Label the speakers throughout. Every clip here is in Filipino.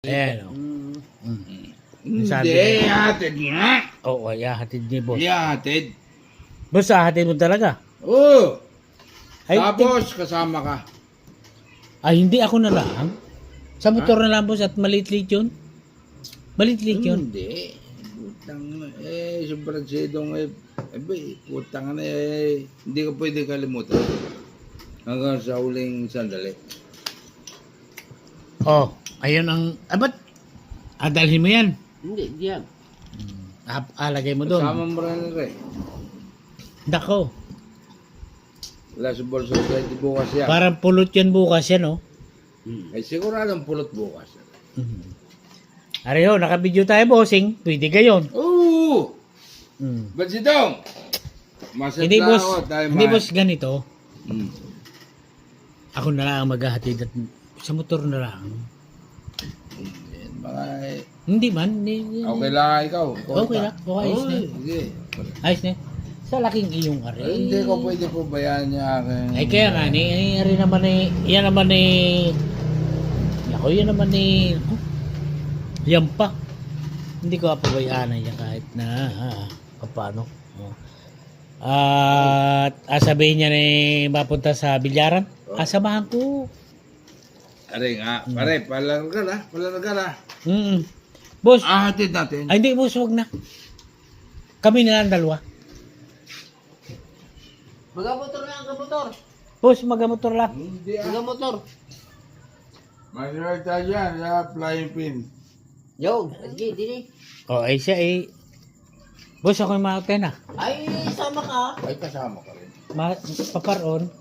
Speaker 1: Ayan, o.
Speaker 2: Hindi, hatid nga.
Speaker 1: Oo, hatid ni boss.
Speaker 2: Hatid.
Speaker 1: Boss, hatid mo talaga?
Speaker 2: Oo.
Speaker 1: Ay,
Speaker 2: Tapos, kasama ka.
Speaker 1: Ay, hindi ako na lang. Sa motor na lang, boss, at maliit-liit yun. Maliit-liit yun.
Speaker 2: Hindi. Putang na. Sobrang sidong putang na hindi ka pwede kalimutan. Hanggang sa huling sandali.
Speaker 1: Oh, ayun ang... ba't? Dalhin mo yan.
Speaker 3: Hindi, diyan.
Speaker 1: Lagay mo doon.
Speaker 2: Kasama mo rin rin.
Speaker 1: Dako.
Speaker 2: Wala sa Bolsa Society bukas yan.
Speaker 1: Parang pulot yan bukas yan, oh.
Speaker 2: Ay siguradong pulot bukas.
Speaker 1: Areho, nakabidyo tayo, bossing. Pwede gayon.
Speaker 2: Oo! Ba't si Dong?
Speaker 1: Hindi, boss. Hindi, boss, ganito.
Speaker 2: Hmm.
Speaker 1: Ako na lang ang maghahatid at sa motor na lang.
Speaker 2: Mga
Speaker 1: Hindi man. Hindi.
Speaker 2: okay lang ikaw.
Speaker 1: Okay lang. Okay, ayos na.
Speaker 2: Sige.
Speaker 1: Ayos na. Sa laking iyong are.
Speaker 2: Hindi ko pwede po bayaan niya akin.
Speaker 1: Ay kaya nga ni ari naman yan naman yan naman yan pa. Hindi ko pabayaan yan kahit na paano. At sabihin niya mapunta sa bilyaran. Samahan ko.
Speaker 2: Are nga, pare, palaro ka na.
Speaker 1: Boss,
Speaker 2: Hatid natin.
Speaker 1: ay hindi boss, wag na. Kami na lang dalawa.
Speaker 3: Magamotor na, magamotor.
Speaker 1: Boss, magamotor lang.
Speaker 2: Hindi
Speaker 3: Magamotor.
Speaker 2: Mag-ride tayo dyan, sa flying pin.
Speaker 3: Yo, sige, dili.
Speaker 1: Ay siya boss, ako yung maute na.
Speaker 3: Ay, sama ka.
Speaker 2: Ay, kasama ka rin.
Speaker 1: Paparoon.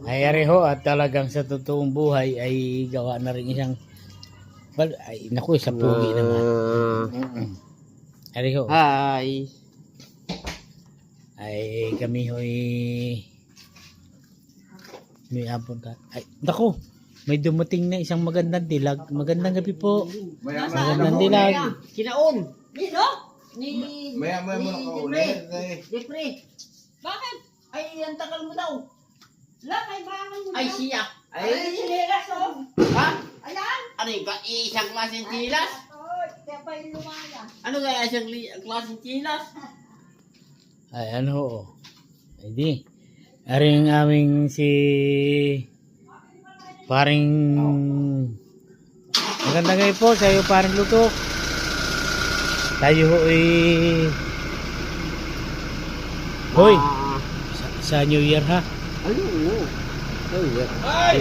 Speaker 1: Ay areho at talagang sa totoong buhay ay gawa na rin isang ay naku sa pugi naman. Areho.
Speaker 3: Hi.
Speaker 1: Ay kami hoy may apon ka. Ay naku, may dumating na isang magandang dilag. Magandang gabi po. Magandang dilag.
Speaker 3: Kinaon. Nino? Ni...
Speaker 2: Maya-maya mo na kaulit.
Speaker 3: Jeffrey. Bakit? Ay, ang tagal mo daw.
Speaker 4: Lakay bangon mo.
Speaker 3: Ay, siya.
Speaker 4: Ay, sinilas oh.
Speaker 3: Ha?
Speaker 4: Ayan.
Speaker 3: Ano yung isang klaseng chilas?
Speaker 4: Oy, kaya pa yung lumaya.
Speaker 3: Ano kaya isang klaseng chilas?
Speaker 1: Ay ano ay di. Aring aming si paring magandang gabi po sa iyo paring luto. Tayo hoy sa New Year ha.
Speaker 3: Ano? Oh, yeah.